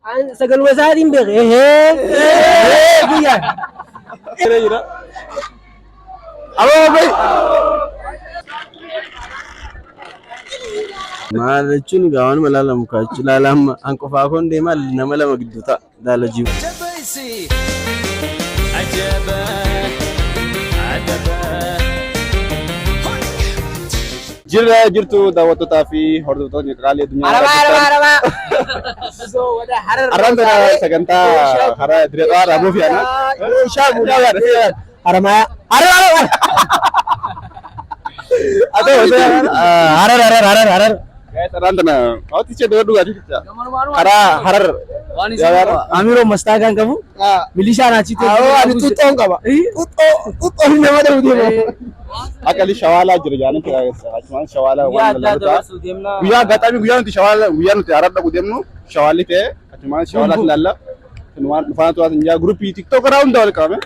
Sagal wasaatiin beekee biyya. Jira. Aboo bai. Maal jechuun gaawwan malaala mukaa jechuun laalama hanqofaa kun deemaa nama lama gidduu ta'a daala jiru. Jira jirtu daawwattootaa fi hordoftoonni qaalii addunyaa. Arraan sagantaa karaa direedhaa raaboo fi aanaa. Harar. Arraan tana hawwaticha dawoo dhugaatii jecha. Karaa harar. Amiroo mastaa kan qabu milishaan achitti. Ani xuxxoon qaba. Xuxxoon nama dhabu deema. Akali shawala jira jaanin achumaan shawala waan lalata guyyaa gaxami guyyaa nuti shawala guyyaa nuti aradda gudemnu shawalli ta'e achumaan shawala lalla waan dhufaan tuwaas injaa gruppii tiktok irraa hunda wal qabame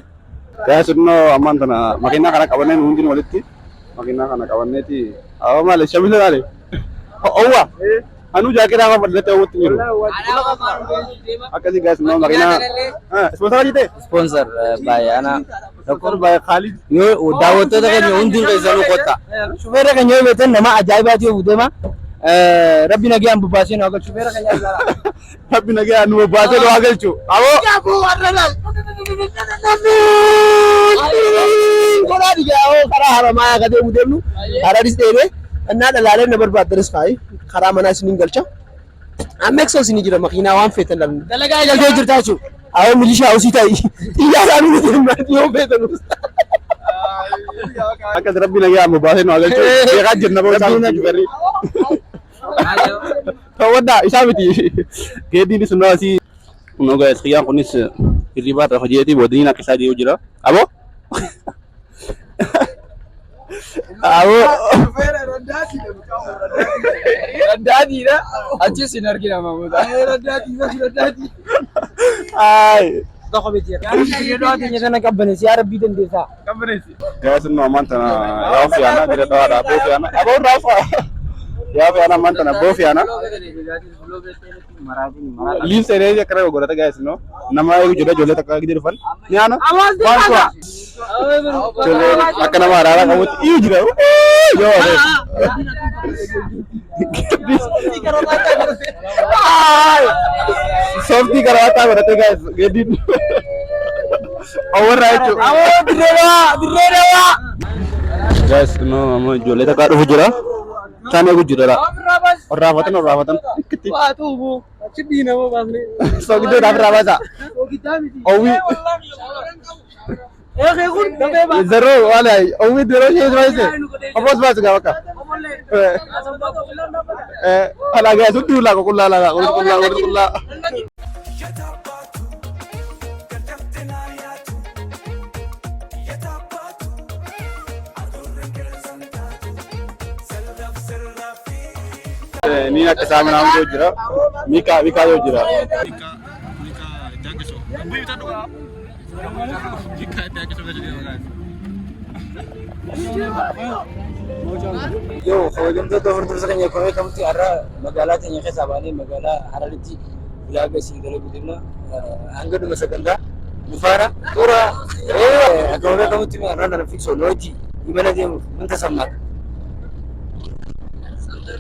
gaya sunno ammaan tana makiinaa kana qabannee hundin walitti makiinaa kana qabanneeti awwa maal shamisa laale owwa anu jaakiraa kan fadhate owwatti jiru akkasii gaya sunno makiinaa sponsor jite sponsor baay'ana Doktor Baye Khalid yoo daawwattoota keenya hundi keessanuu qotta. Shufeera keenya yoo beektan nama ajaa'ibaati yoo deema. Rabbi nagaan bubbaasee nu hagalchu. Shufeera keenya Rabbi nagaan nu bubbaasee nu hagalchu. Aboo. Koraa digaa karaa haramaa gadee mudeemnu hararis dheeree annaa dhalaalee na barbaaddanis faayi karaa manaa isiniin galcha. Amma eegsoo isinii jira makiinaa waan feetan lalmi. Dalagaa eegaltee jirtaa jechuudha. Awwa milishaa usii ta'i. Iyyaadhaan nuti yoo feetan. Akka Rabbi nagaan bubbaasee nu hagalchu. Beekaa jirna boo isaa jibarri. Tawaddaa isaa miti. Geeddiin sun asii. Kunoo gaa'es xiyyaan kunis hirribaa irra hojiitii boodiniin akka isaa deemu jira. Aboo. Aboo. Raddaatiidha. Achis hin argina mamuudha. Raddaati. Tokko miti. Yeroo keenya kana qabbaneessi yaa Rabbii dandeessaa. Qabbaneessi. Gaa'es sun ammaan tana yaa ofiyyaana jira dhawaadha aboo ofiyyaana. Aboo raafaa. Yaa ofiyyaana ammaan tana aboo ofiyyaana. Liin seenee akkana godhata gaa'es no. Nama eegu jira ijoollee takka gidi dhufan. Ni aana. Waan kuwa. Akka nama araaraa qabutti iyyu jira. Yoo Softii karawwataa godhatee gaa'es geeddiin. Awwarraa jechuudha. Awwa birreedhaa. Gaa'es no amma ijoollee takka dhufu jira. Isaan eegu jira. Orraafatan. Waa tuubu. Achi diina moo baasnee. Soogidoo dhaaf raabasa. Owwi. Zero wala owwi dero shee baay'ise. Obos baas gaa bakka. Ala gaa suddu la ko kullaa. Ni akka saamana ammoo jira. Mika yoo jira. Yoo hojjettoota hordoftoota keenya akkuma kamtu har'a magaalaa keenya keessaa baanee magaalaa Hararitti ulaagaa isin galee guddina hanga dhuma sagantaa dhufaara toora akkuma kamtu har'a nana fiksoo nooti imala deemuuf wanta sammaata.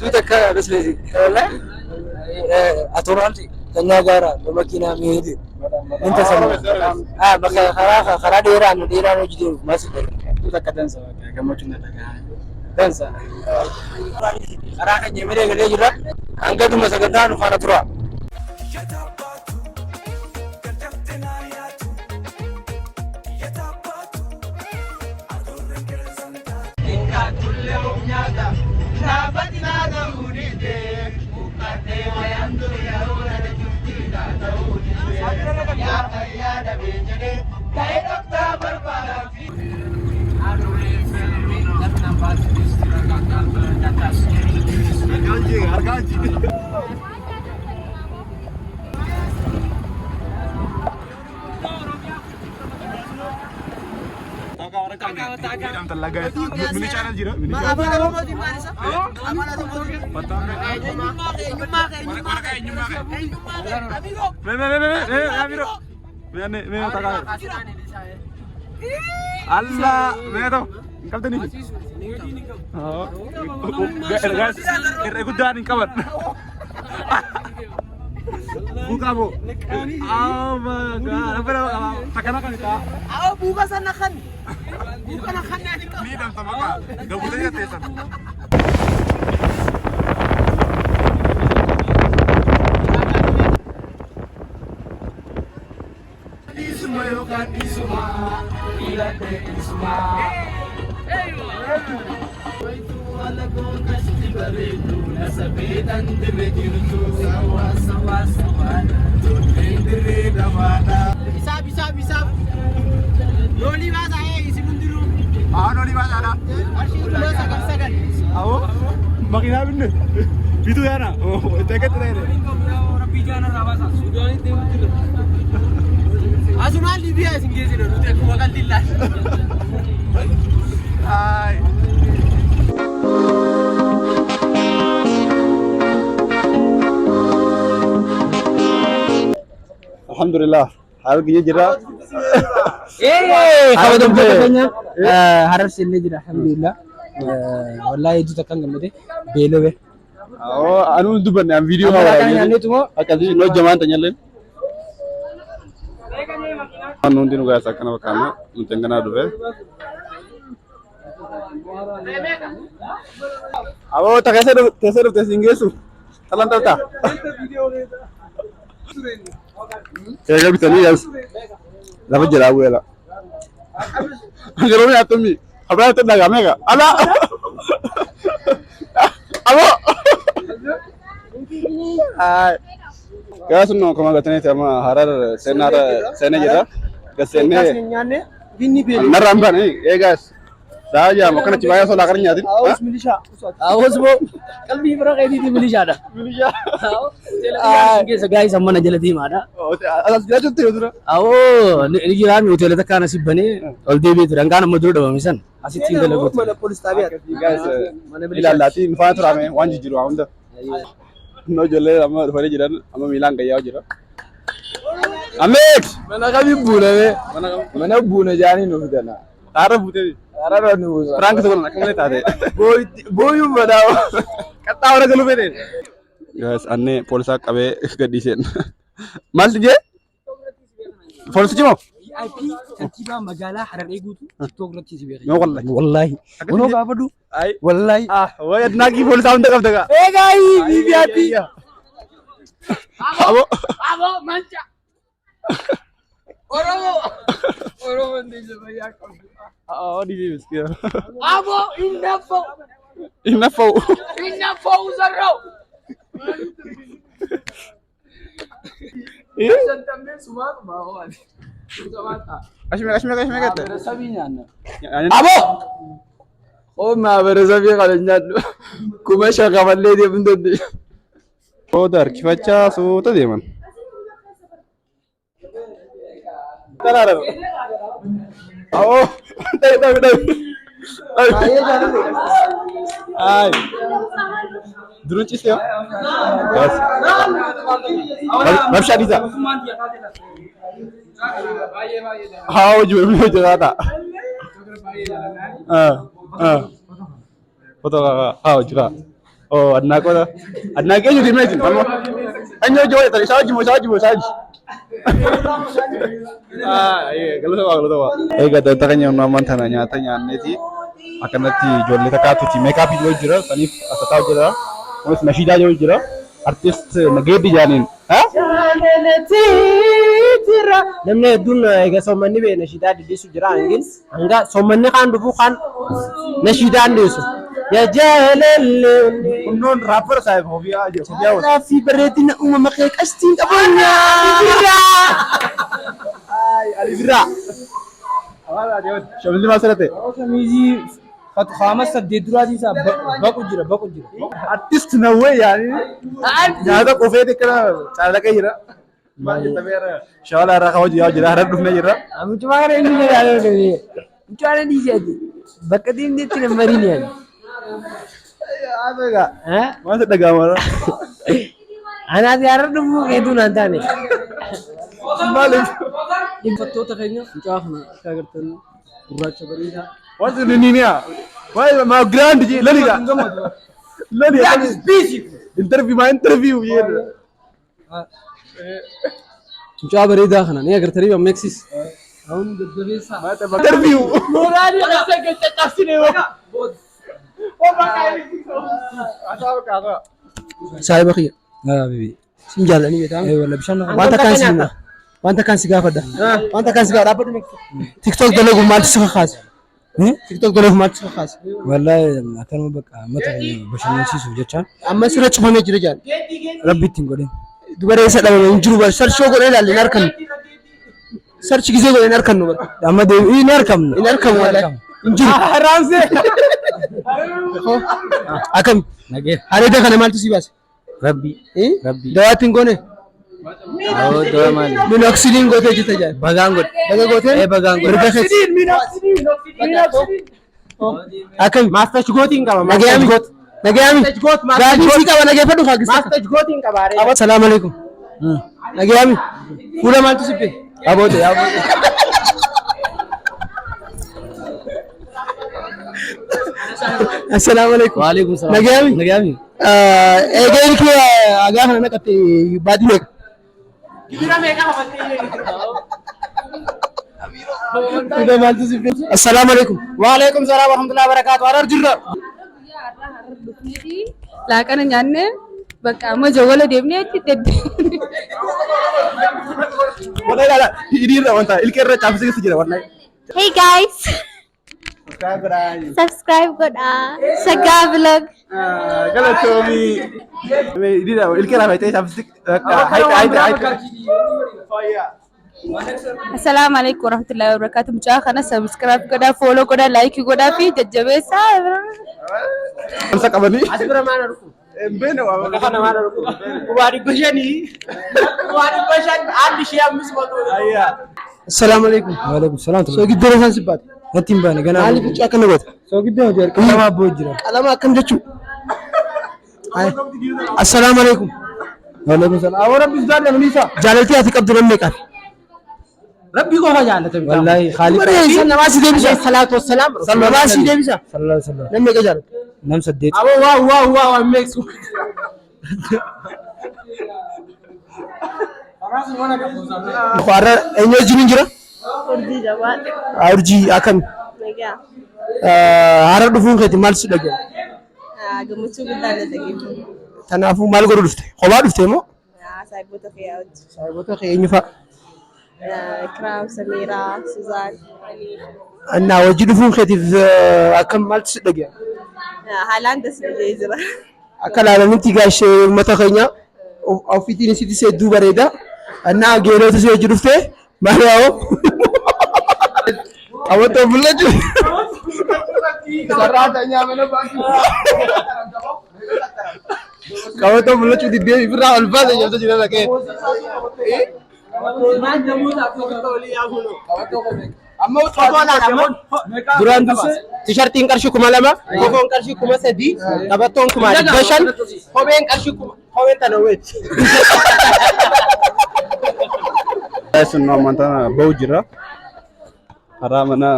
Tuuta akka bislezi atoraanti kanya gara bamakiina meedi wanta sammaata. Bakka karaa dheeraan hojii deemuuf maasii dheeraa. Tuuta akka dansa gammachuun dhagaa. Dansa. Karaa keenya miree galee jira. Hanga dhuma sagantaa nu faana tura. talaga. Mini channel jira. Allah, beto. Kam tani. Oh. Guys, ikut nih kawan. Buka bu. Oh my god. Apa nama? Takanakan kita. Oh, buka sana kan. Buka na kan ni. Ni dan sama ka. Gabutnya tesan. Isma yo kan isma. Ila te isma. Bisa. Loli bahasa isi mundur. Loli bahasa ada. Sagan. Makin habis nih. Itu ya na. Oh, teket terakhir. Rapi jangan bahasa. Sudah itu. Asuma Libya singgih sini. Udah aku makan lillah. Hai. Alhamdulillah. Hal gini jira. Kamu tuh katanya harus sini jira. Alhamdulillah. Wallahi itu takkan gamade. Belo be. Oh, anu itu benar video apa ya? Ini tuh Akali lo zaman tanya len. Anu itu nugas akan apa kamu? Nutengana dulu. Abo takasero tesingesu. Talan tata. Kaya bisa ni guys. Lama jera gue lah. Angkero ni atomi. Apa itu daga mega? Ala. Abo. Ay. Kaya suno kama gatane sama harar sena jera. Kesene. Bini beli. Naramba nih, guys. Saja makan cibaya soal akarnya tadi. Awas milisha. Awas bu. Kalbi berapa ini milisha ada. Milisha. Guys, guys, sama aja lagi mana? Oh, alas dia tuh tuh. Ini kira kami hotel itu kan nasib bani. All day itu rangkana mudur doang misan. Asyik tinggal lagi. Mana polis tabiat. Guys, ila lati infan tuh rame, wanji jiru aunda. No jole, ama fare jiran, ama milang kayak jira. Amit. Mana kami buna mana buna jani nuh dana. Tara bute. Tara nuh. Perang kesebelah, kamu lihat ada. Boyu badao. Kata orang kalau bete. Guys, aneh polisa kabe kedisen. Mas je? Polisi cuma? IP tertiba magala harar egu tu TikTok nanti sih biar. No wallahi. Ono apa du? Ay, Wallahi. wajah nagi polisi anda kau tega. Guys, VIP. Abo manca. Oromo nanti sebanyak. Oh, di sini sekian. Abo indafo zarro. Santambe sumat bawa. Kasih kata. Sabinya na. Abo. Oh, mahabarasabnya kalau nyat. Kumasya kamalnya dia bentuk dia. Oh, dar kifacha so tadi man. Tarar. Oh, tahu. Ay. Durun cis ya. Bas. Babsha bisa. How jual Jakarta. Foto kakak. How juga. Oh, anak ko na. Anak ko yung imagine. Anyo joy tadi saji mo. Iya, kalau tahu. Kata kanya naman tananya neti. Akan nanti jual takatu ti makeup itu jira, tani asa tahu jira. Terus nashida jira. Artis nagedi janin. Hah? Namne dun ega somanni be nashida di desu jira angin. Anga somanni kan dufu kan nashida desu. Ya jalal Non rapper saya Hobia aja. Hobia fi beretina umma makek astin kabunya. Alibira. Awala dia. Shamli masalah teh. Kamizi khamas dedura di sa baku jira. Artist na we yani. Jada kofe de kara chala kai jira. Manja tabera. Shala ra khaw jira harap dufna jira. Amu cuma ini ya Mucaan dhiisati. Bakka deemteetti namariin yaani. Abeega. Maal dhagaama? Anaati har'a dhufuu keetuu naan taane. Maaliif? Dhibbattoota keenya mucaa kana akka agartan gurraacha bareedaa. Wanti niniya. Waa'ee maa grand ji laliga. Laliga. Interview jedhu. Mucaa bareedaa kana ni agartanii ammeeksis. Awun gaggabeessaa. Interview. Mooraali akka caccabsine waka. Saahiba kiyya. Bibi. Sin jaalanii beekaa. Walla bishaan. Wanta kan si gaafadha. Wanta kan si gaafadha. Dhaabbatu TikTok dalagu maaltu si kakaase? TikTok dalagu maaltu si kakaase? Wallahi akkanuma bakka mata bashannansiisuuf jecha amma sirra cufamee jira jaan. Rabbitti hin godhin. Dubaree isa dhabame hin jiru bar sarchoo godhee ilaalle hin arkannu. Sarchi gisee godhee hin arkannu bar. Amma deebii hin arkamne. Hin arkamu wallahi. Hin jiru. Raamsee. Akkam. Nagee. Areeda kana maaltu si baase? Rabbi. Rabbi. Dawaattiin goone. Oo dawaa maali? Minoksiliin gootee jirta jaan. Bagaan godhe. Baga gootee? Bagaan godhe. Minoksiliin. Akkam. Master Gootiin qaba. Nagayaami. Nagayaami. Gaadii si qaba nageeffadhu faagista. Master Gootiin qaba. Assalamu alaikum. Nagayaami. Fuula maaltu sibbee? Aboote. Assalamu alaikum. Waalaikum salaam. Nagayaami. Nagayaami. Eegeen kee agaa kana naqatte baadii meeqa? Fuula maaltu sibbee? Assalamu alaikum. Waalaikum salaam wa rahmatullahi wa barakatuh. Arar jirra. Laaqana nyaanne bakka amma jawwala deemnee itti dedde. Wallahi laala hiriirra wanta ilkeerra caafsiisa jira wallahi. Hey guys, subscribe godha. Sagaa vlog. Galatoomi. Hiriirra ilkeerra faayitee caafsiisa haayita. Assalamu alaikum warahmatullahi wabarakatuh. Mucaa kana subscribe godha, follow godha, like godha fi jajjabeessaa. Amsa qabanii. Asbira maal argu? Mbene waa. Kana maal argu? Kubaadi bashani. Kubaadi bashan andi shi amis moto. Ayya. Assalamu alaikum. Waalaikum salaam. Soo gidduu rafaan sibbaate. Natti hin baane ganaa. Maaliif mucaa kana goota? Soo gidduu hojii qalama abboo jira. Qalama akkam jechuu? Assalamu alaikum. Waalaikum salaam. Awwa rabbi zaadi amnisa. Jaalaltii ati qabdu namni meeqaaf? Rabbi qofa jaallatame. Wallahi khalifa. Barreessan namaa si deebisa. Salaatu wassalaam. Namaa si deebisa. Sallallahu alaihi wasallam. Namni meeqa jaallatu? Nam saddeet. Abo waaw ammeeksu. Farra eenyu wajjin jira? Urjii jabaadhe. Urjii akkami? Nagaa. Har'a dhufuun keeti maal si dhaga'e? Gammachuu guddaa na dhageeffame. Kanaafuu maal godhu dhufte? Kophaa dhufte moo? Saayiboota kee wajjin. Saayiboota kee eenyu fa'a? Kiraam, Samiraa, Suzaan, Alii. Annaa wajji dhufuun keetiif akkam maaltu si dhaga'e? Haalaan tasbijee jira. Akka ilaalanitti gaashee uummata keenya ofiitiin isitti hedduu bareeda. Annaa geelota si wajji dhufte maal yaa'oo? Qabatoo mul'atu. Sararaatanya mana baakii. Qabatoo mul'atu diddee ifirraa ol baasa jedhamtu jira dhaqee. Duraan dursee tishartiin qarshii 2,000, kofoon qarshii 3,000, qabattoon 500, kopheen qarshii 1,000 kopheen tana weeti. Sun amanta bahu jira. Karaa mana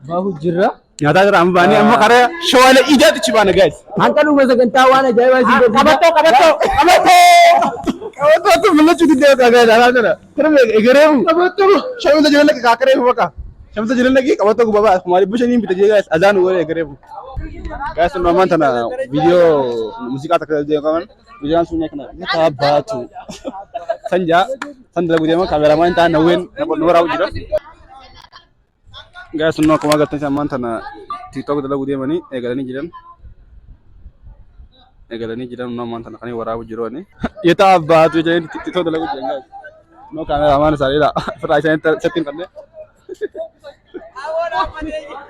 Bahu jirra. nyaataa jira amma baanii amma karaa shawala ijaatichi baana guys. Hanqanuma sagantaa waan ajaa'ibaa isin godhu. Qabatoo mul'achuu diddee qagaa ilaalaa jira. Kana egereemu. Qabatoo shamisa jireenya kee kaakareemu bakka. Shamisa jireenya kee qabatoo gubaa maaliif bishaniin bita jee guys azaan wala egereemu. Guys sun amanta na video muuziqaa takka jedhaman videoon sun kana nita baatu. Sanja sanda lagu deema kameramaan taa naween na waraa'u jira. Guys sun akkuma agartan amanta na TikTok dalagu deemanii eegalanii jiran. Egalanii jiran amanta na kan waraa'u jirooni. Yeta baatu jedhanii TikTok dalagu jiran guys. No kameramaan saareedha. Firaa isaan settiin qabne.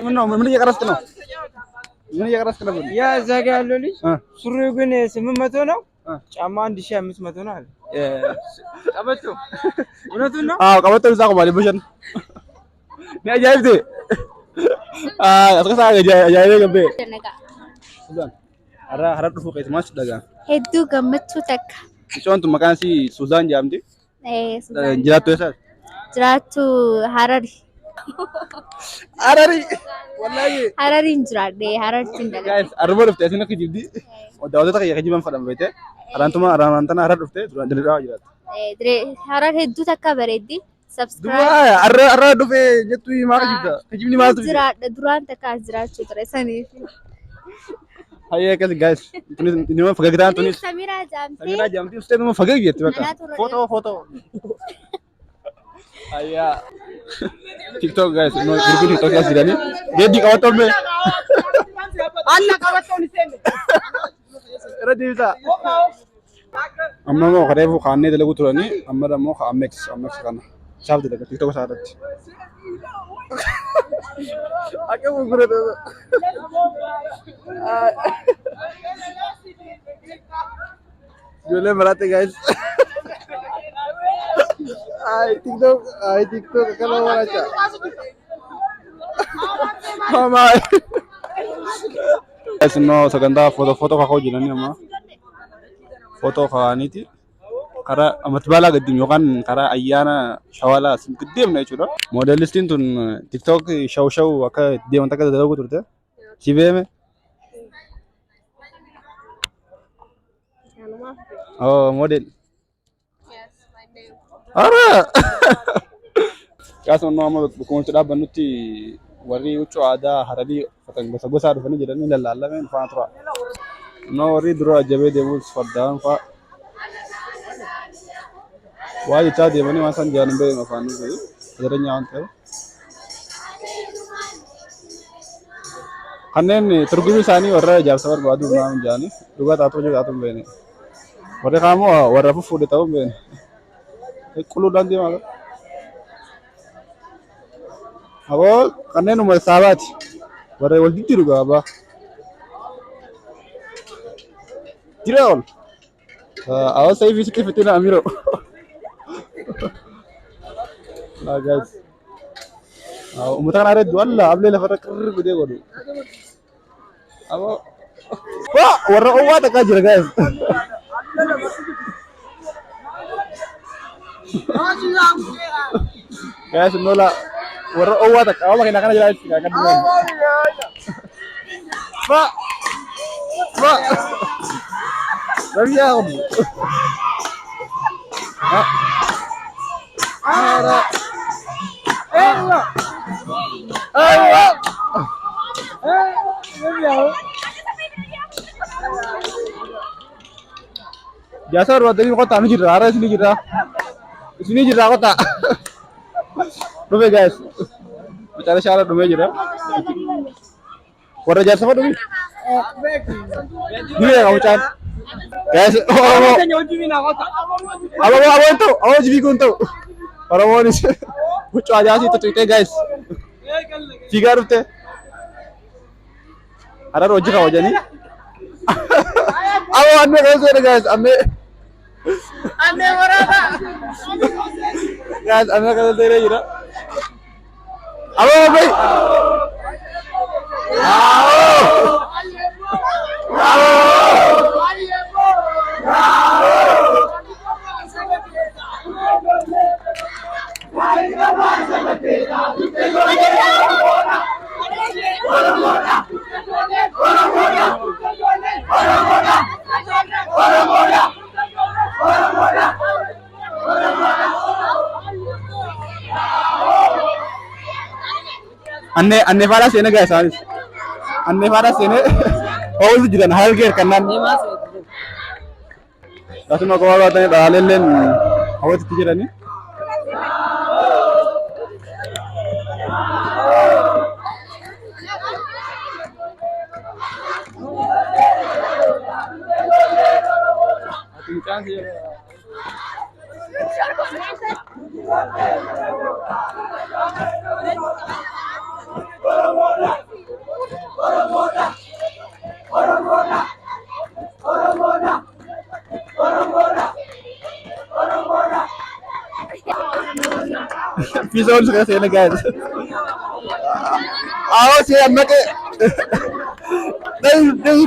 ምን እየቀረስክ ነው? ምን እየቀረስክ ነው? ያ እዛ ጋ ያለው ልጅ ሱሪው ግን 800 ነው፣ ጫማ 1500 ነው አለ። ቀበቶ እውነቱን ነው? አዎ ቀበቶ እዛ ቆማል። በሸን ነው አጃይብቴ Asal saya aja gambe. Sudan. Hara dhufu keessa maal daga. Hedduu gammachuu takka. Ijoon tun maqaan si Suzaan jedhamti. Jiraattu eessa? Jiraattu Harari. Harari. Wallahi. Harariin jiraadhe Harariin dalaga. Guys, arba dhufte asin akka jibdi. Daawwattoota kiyya kajiban fadhan beekte. Araantana harar dhufte duraan daliidhaa jiraatu. Harar hedduu takka bareeddi. Subscribe. Arra dhufe jettu maal jibda? Kajibni maaltu? Jiraadha duraan takka as jiraachuu ture saniif. Hayya kas guys. Ini mah fagagdaan tunis. Samira Jamti. Samira Jamti ustaz mah fagag jetti bakka. Foto. Hayya. TikTok guys, no group TikTok ya jirani. Dia di kawaton me. Allah kawaton ni sene. Era divisa. Amma mo khareefu khaanne dalagu turani, amma dammo Amex kana. Shaab dalaga TikTok saarati. Ake mo gure do. Jole marate guys. TikTok kalau waracha. Mama. Guys no saganda foto ka ko jirani amma. Foto khaaniti. Kara amatbala gaddim yookaan karaa ayyaana shawalaa sin deemna jechuudha. Moodelistiin tun TikTok shaw akka deeman takka dalagu turte. Si beeme? Oh, model. Yes, my name. Ara. Kaas onnoo amma bakka dhaabbannutti warri huccuu aadaa Hararii gosa gosaa dhufanii jedhanii lallaallameen faana tura. Onnoo warri dura jabee deemuus faddaan fa'a. Wajah cah mana masan jangan be mafanu be jaranya ante kanen tergumi sani warra jab sabar badu nam jani duga tato juga atum be ne warra kamu warra fufu de tahu be ne kulu dan dia malu abo kanen umar sahabat warra wal ditiru ga aba tirol awas saya visit fitina amiro. Nah guys, umutan ada dua lah, abli level kerr gede godu. Apa? Wah, warna owa tak aja guys. Guys, nola warna owa tak, awak makin akan aja kan. Pak, tapi ya. Ara. Jasa ruat dari kota ini jira, arah sini jira kota. Dome guys, bicara syarat dome jira. Warna jasa apa dome? Dia kamu can. Guys, apa itu? Apa jadi kuntu? Orang mau nih, kucu aja sih itu tweetnya guys. 3 rupiah. Ada roji kau aja nih. Apa ane kalau guys, ane berapa? Guys, ane kalau tere jira. Apa boy? Anne fara sene guys, anne fara sene. Oh itu juga hal gear kanan. Langsung mau keluar tanya dalilin, awet tiga nih. Pizza on suka sena guys. Awo si amma ke.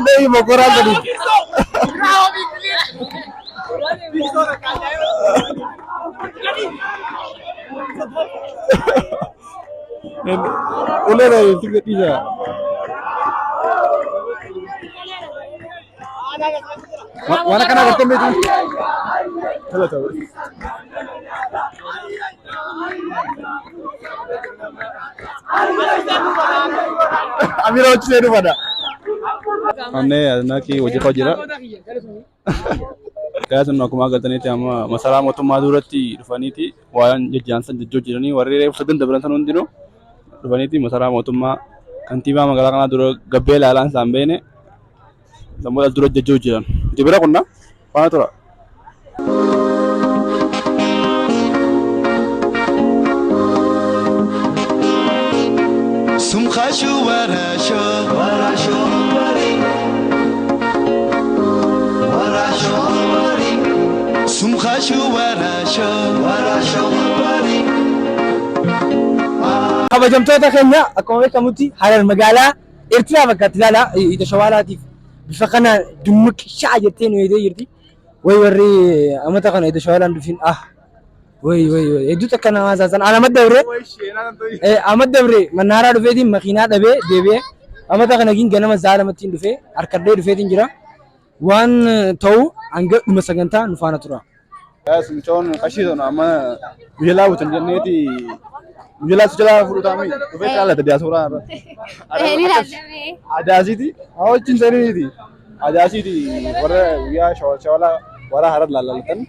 Dai mokora tadi. Boleh lah tiga tiga. Mana kena bertemu itu? Halo tahu. Amira వచ్చి లేరు pada. हमने ना कि वजह को जरा क्या सुन नौकमा करते नहीं थे हम मसाला मोतो माधुरती रफानी थी वायन जॉनसन जो जिरनी वरे सदन दबरन सन उन दिनों रफानी थी मसाला मोतो मा कंटीवा मगला कना दूर गब्बे लालान सांबे ने समुद्र दूर जो जिरन दिबरा कोन्ना पाना तोरा سم خاشو وراشو وراشو وراشو سم خاشو وراشو وراشو kabajamtoota keenya akkuma beekamutti Harar magaalaa Eertiraa bakka itti ilaalaa ija shawaalaatiif bifa kana dummuqshaa jettee nu eegdee jirti. Way warri amata kana ija shawaalaan dhufin way hedduu takka nama haasaasan Ahmad Dabre mannaaraa dhufeetiin makiinaa dhabee deebi'ee amata kana gin ganama zaalamattiin dhufee harkadhee dhufeetiin jira. Waan ta'u hanga dhuma sagantaa nu faana tura. Guys, micoon qashiidhaan amma biyya laabutan jenneeti biyya laasu jalaa fudhatami dhufee caalata diyaasuuraa irra. Adaasiiti hawwachiin saniiti adaasiiti warra guyyaa shawala warra harar laalaltan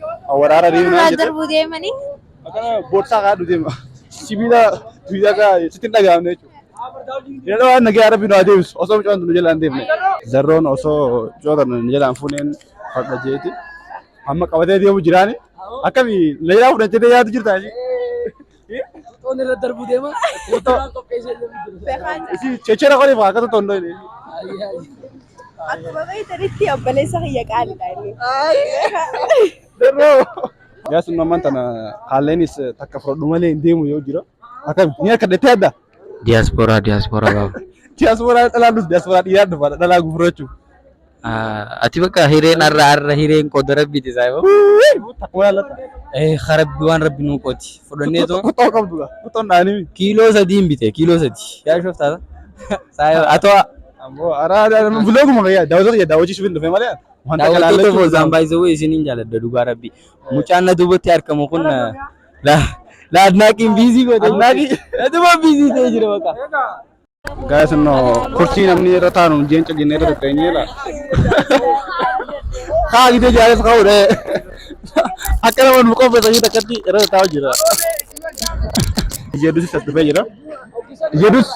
warra harar deemaa Brother Budemani. akkana bootsaa kaa dhudeema sibiila biyya kaa sitti dhagaamne jechuudha. Yeroo waan nagee arabni nu adeemsu osoo micoon nu jala hin deemne zarroon osoo cootan nu jala hin fuuneen fadha jeeti amma qabatee deemu jiraani akkami leeraa fudhatee yaadu jirta Toon irra darbuu deema. isi chechera qolee akkata tondoo ile Akkuma beektanitti obboleessa kiyya qaaliidha inni. darroo yaa sun amman tana haaleenis takka fudhadhu malee hin deemu yoo jira akkami ni akka dheettee adda Diaspora baba. diaspora dhalaa dhus diaspora dhiiraa dhufa dhalaa gufurachuu Ati bakka hireen arra hireen qooda rabbiiti saayiba. takkuma yaallata Harabbi waan rabbi nuu qooti. Fudhannee too kuttoo qabduga kuttoon dhaanii kiiloo 3 bite kiiloo 3. Yaa shoftaata. Saayiba atoo ammoo araada bulooguma gayyaa daawwattoota daawwachiisuuf hin dhufe malee wanta daawwattoota foozaan baay'isee isiniin jaaladha dhugaa rabbi. Mucaan na duubatti argamu kun la adnaaqiin biizii goote. Adnaaqii? Aduma biizii ta'ee jira bakka. Guys, no kursi namni irra taanu jeenca jennee irra teenyeela. Haa gidee jaalas qabu dee. Akka nama nu qopheessanii takkatti irra taa'u jira. Jedus isa dhufee jira. Jedus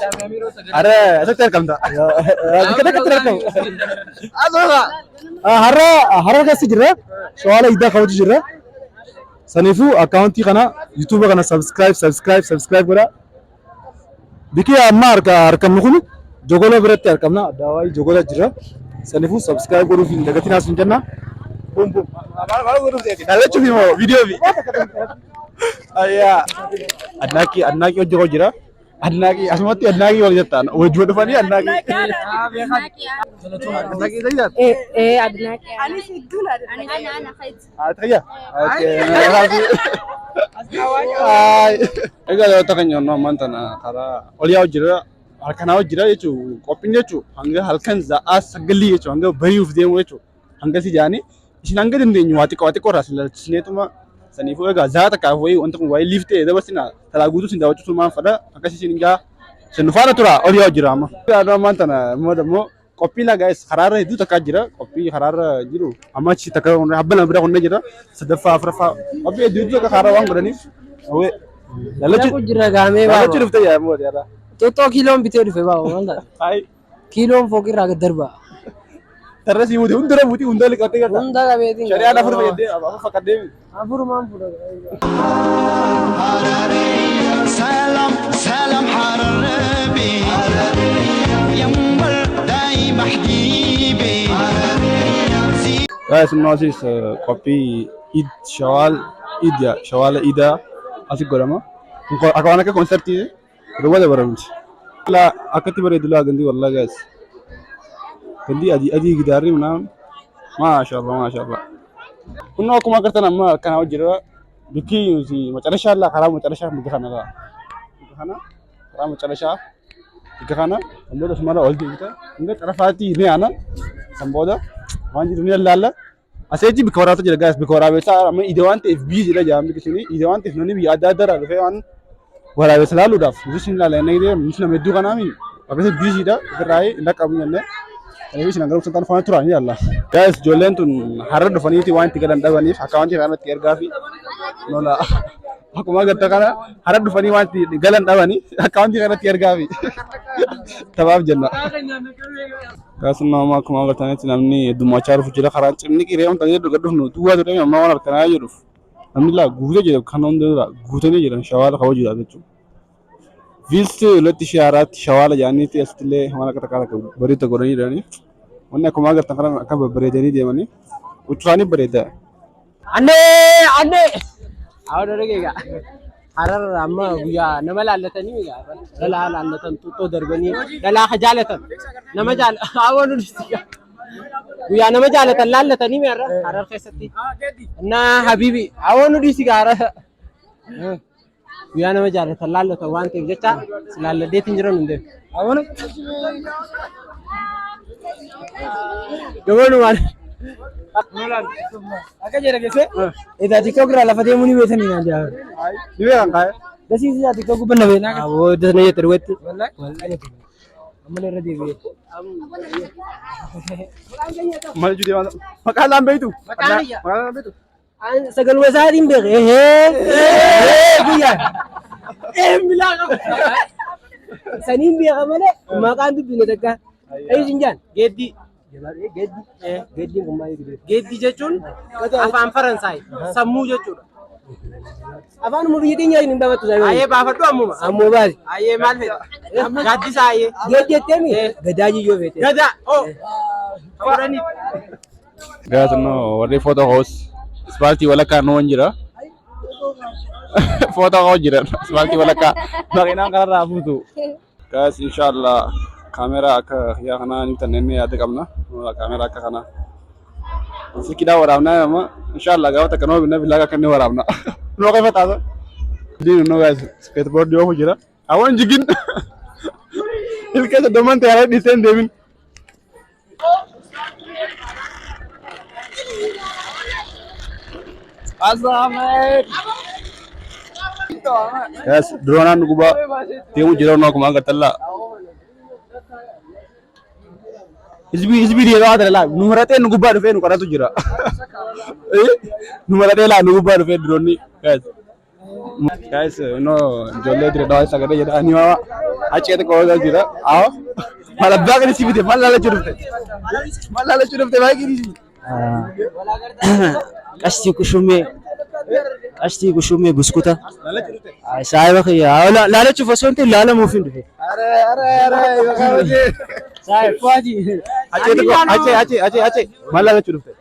ara asatti argamta. Akka takkatti argamu. Asooka. Har'a keessa jira. Shawaala iddaa qabutu jira. Saniifuu akkaawuntii kana YouTube kana subscribe godhaa. Biki amma harkamnu kun jogola biratti harkamna daawaa jogola jira sanifu subscribe godhuuf hin dagatinaa sun jenna bum maal godhuuf deeti dalachuuf immoo viidiyoo fi ayyaa adnaaqii hojjechaa jira adnaaqii asumatti adnaaqii wal jettaan wajjuma dhufanii adnaaqii Adnaaqii. Anis idduun adnaaqii. Ana khayt. Ataya. Egaa dhaloota keenya onnoo ammaan tana karaa oliyaa jira halkanaa jira jechuun qophiin jechuun hanga halkan za'aa sagalii jechuun hanga bari'uuf deemu jechuun hanga si jaanii isin hanga dandeenyu waa xiqqoo irraa sineetuma saniifuu egaa za'aa takkaaf wayii wanta kun waayee liiftee dabarsinaa talaa guutuu sin daawwachuutu maan fadha akkasii isin ijaa sin faana tura oliyaa jira amma. Egaa ammaan tana immoo qophii la guys karaarra hedduu takkaa jira qophii karaarra jiru amma achi takka habbana bira qonna jira sadaffaa afuraffaa qophii hedduu takka karaarra waan godhaniif awwee Dalachu jira gaamee baaba. dalachu dhuftee yaa immoo yaada Xoxxoo kiiloon bitee dhufe baaba wanta. hai Kiiloon fooqirraa gad darba. tarra si muti hundura muti hunda liqatee gata Hunda qabeetiin. shari'aan afur fayyadee afur fakkadee Afurumaan fuudha. سلام سلام حربي ينبر دايم حبيبي guys no sis kopi id shawal ida asii godhama. Akka waan akka konsertii yeroo wada baramti. Akkatti bareedu laa gandi wallaahi gaas. Gandi adii gidaarri naan maashaallah. Kunoo akkuma agartan amma kana hojjira bikki nuti macarashaa laa karaa macarashaa bikka kana laa. Bikka kana karaa macarashaa bikka kana ammoo sumara ol deebita. Inga xarafaatti ni ana sambooda waan jiru ni laalla. Aseetti bikka waraabata jira gaas bikka waraabessaa amma ide waan ta'eef biyyi jira jaamni kisini ide waan ta'eef namni biyya adda addaa dhufee waan waraabessa laaluudhaaf nuti laala inni ide nuti nama hedduu kanaami akkasii biyyiidha ofirraa hin dhaqqabu jennee televiziyoon garuu santaan faana turaan ni laalla. Gaas ijoolleen tun har'a dhufaniiti waan itti galan dhabaniif akka wanti kanatti ergaa fi nola akkuma agarta kana har'a dhufanii waan itti galan dhabanii akka wanti kanatti ergaa fi tabaaf jenna. Akkasuma akkuma agartanitti namni heddummachaa dhufu jira karaan cimni qiree wanta jedhu gadhuufnu duwwaa ture amma waan harkanaa jedhuuf namni laa guutee jira kan hundaa guutanii jiran shawaala qabaa jira jechuudha. Viilsi 2004 shawaala jaaniitti asittillee waan akka takkaa bareeda godhanii jiranii wanni akkuma agartan kana akka babbareedanii deemanii uffataanii bareeda. Annee awwa dargaggeessa harar amma guyyaa nama laallatanii dhalaa laallatan tuuttoo darbanii dhalaa ka jaalatan nama awwa nuti guyyaa nama jaalatan laallatanii meerra harar keessatti na habibi awwa nuti sigaara guyyaa nama jaalatan laallatan waan ta'eef jecha laalladdeetiin jiran hundee awwa gabanumaan akka jedha geesse edaa tiktoo gira lafa deemuu ni beekanii naan jaa ni beekan kaa'e dasiisi yaa tiktoo gubbanna beeknaa awoo dasna jette dhugaatti amma irra deebi'e maal judee waan maqaa laan beektu sagaluma isaatiin beeke biyya milaa qaba saniin beeka malee maqaan dubbine takka eeyyiin jaan geeddii geeddii jechuun afaan Faransaay sammuu jechuudha. Afaan biyya keenya hin dhabattu saa ayee baafadhu ammoo baasi ayee maal fedha gaaddisa ayee geeddii jetteemi gadaa jiyyoo feete gadaa fudhanii gaas no warri footoo hoos ispaaltii walakkaa noon jira footoo hoos jira ispaaltii walakkaa makiinaan kanarraa fuutu gaas inshallah kamera akka yaa kana ni tanenne yaade qabna kamera akka kana sikida waraabna amma inshallah gaawata kanoo binna bilaga kanne waraabna no kay fataasa dinu no guys skateboard yo hujira awon jigin ilkasa domante ala disen demin azamet guys drone an guba temu jiro no kuma gatalla Isbi dia ada lah. Numerate nugubah dufe nukara tu jira. Numerate lah nugubah dufe drone ni guys. Guys, no jolle dire doa sagade jada ani wa ache te ko jira. Aao. Malah bag ni sibite malah la churufte. Malah la churufte bhai kiri. Asti kushume guskuta. Saya bakhiya. Lala chufa sonte lala mufin dufe. Are. Saya puaji. Ache. Malah la churufte.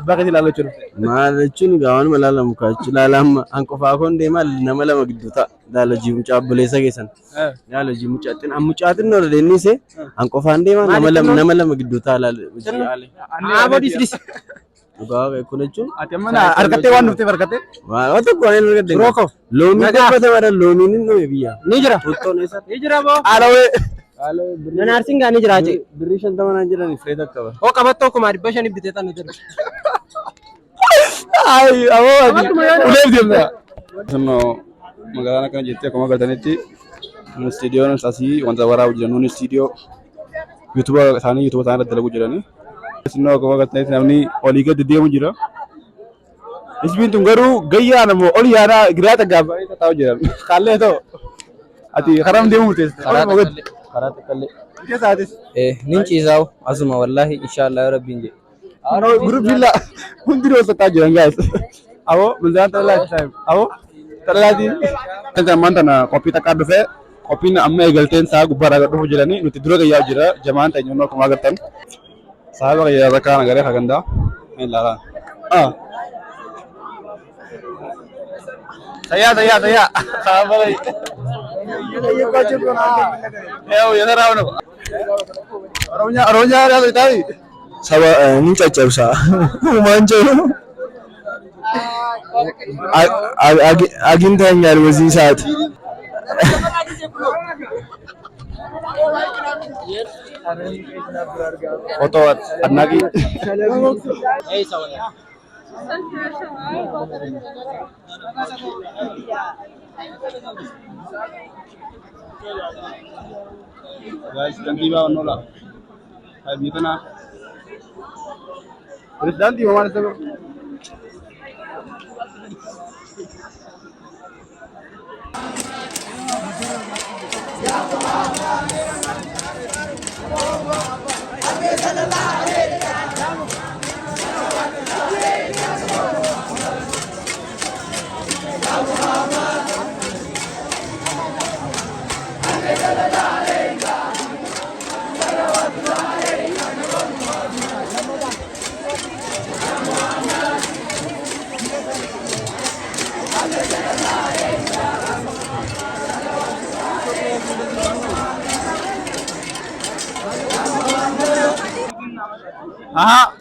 Bakhi lala churufte. Malah chun gawan malah muka chulala angkofa konde mal namala magduta. Dala jimu chabbulesa gesan. Dala jimu chatin amuchatin no denni se angkofa ande ma namala magduta lala. Abodi dis. Ugawa kunachu atemana arkate wan nufte barkate wato kone nurgade roko lomi ko mara lomi ninno biya nijra utto nesa nijra bo alawe nanar singa nijra je birishan tamana nijra ni freda kaba o kabatto kumari bashani biteta nijra ay abo ulev demna sono magana kan jette ko magadaneti no studio no sasi wanda wara wujja no studio youtube sana dalagu jirani Sino ko magatay namni oliga didiyo jira. Isbin tungaru gaya namo oli yana girata gaba ita taw jira. Kalle to. Ati kharam demu tes. Karate kalle. Ke sadis. Ninchi zaw azuma wallahi inshallah ya rabbi nje. Aro group billa hundiro sa ta jira guys. Awo munzan ta life time. Awo taladi. Tanta mantana copy ta card fe. Copy na amma egalten sa gubara ga do jira ni nuti duro gaya jira jama'an ta nyono ko magatan. Sahabat ya zakana gare kaganda. Ila. Saya. Sabar. Ya serah no. Orangnya ada tadi. Saba ni caccabsa. Manjo. አግኝተኸኛል በዚህ ሰዓት ፎቶ አድናቂ guys kantiba nola abitana presidente hamaरे सब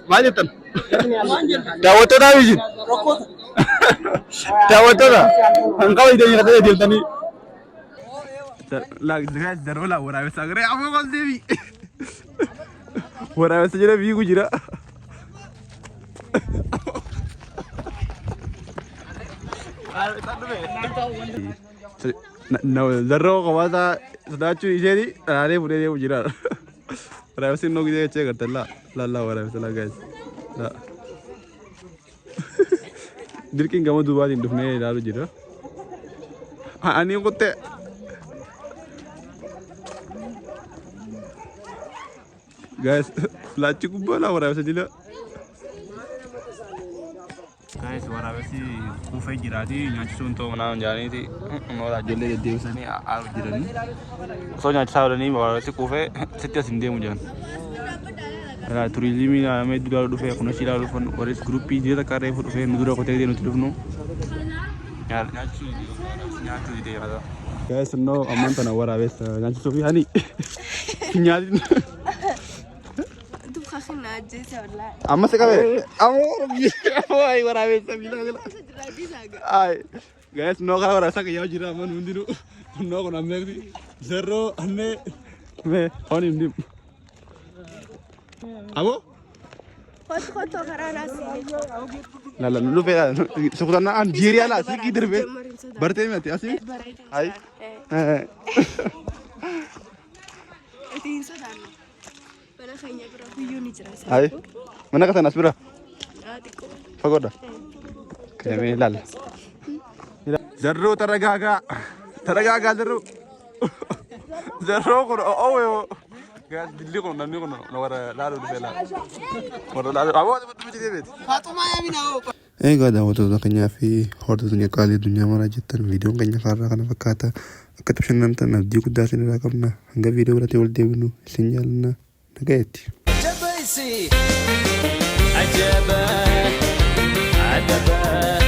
maal jettan daawwattoota biyyin daawwattoota hanqaba hidhanii katee deemtanii darbalaa waraabessaa garee ammoo qol deebii waraabessa jira biigu jira zarroo qobaasaa sodaachuu isheeti dhalaalee fudhee deemu jira waraabessi innoo gisee jechee gartan laa waraabessa laa gaa'es dirqiin gama duubaatiin dhufnee ilaalu jira ani kuttee guys laachi gubbaa laa waraabessa jila guys waraabessi kuufee jiraati nyaachisuun ta'uu manaan jaaniiti noola ijoollee deddeebisanii aaru jiranii osoo nyaachisaa oolanii waraabessi kuufee sitti as hin deemu jiran turizimii ilaalamee ilaaluu dhufee kunuunsi ilaaluu dhufan warris guruppii jireenya akka reefu dhufee nu dura qotee nuti dhufnu nyaachuu didee yaada guys innoo ammaan tana waraabessa nyaachisuu fi hani nyaatin amma se kabe amor ay waraabessa bila ay guys no kala waraabessa ka yaw jira man hundinu no ko namne zero anne me oni ndim abo Foto karana si. la lu fe sukutana an jiria la siki dirbe barte me ati asi ay Etin sadano. Para khanya bro kuyuni jira sa. ay mana kata nasbira fagoda kame lal zarro taragaga zarro ko owe gas dilli ko nanni ko no wara laalo dufela wara laalo abo bitti debet fatuma yamina o egaa daawwattoota keenyaa fi hordoftoota qaalii addunyaa maraa jettan viidiyoon keenya kaarraa kana fakkaata akka bashannantan abdii guddaa isin irraa qabna hanga viidiyoo biratti wal deebinu isin jaallanna nagayetti. عجبا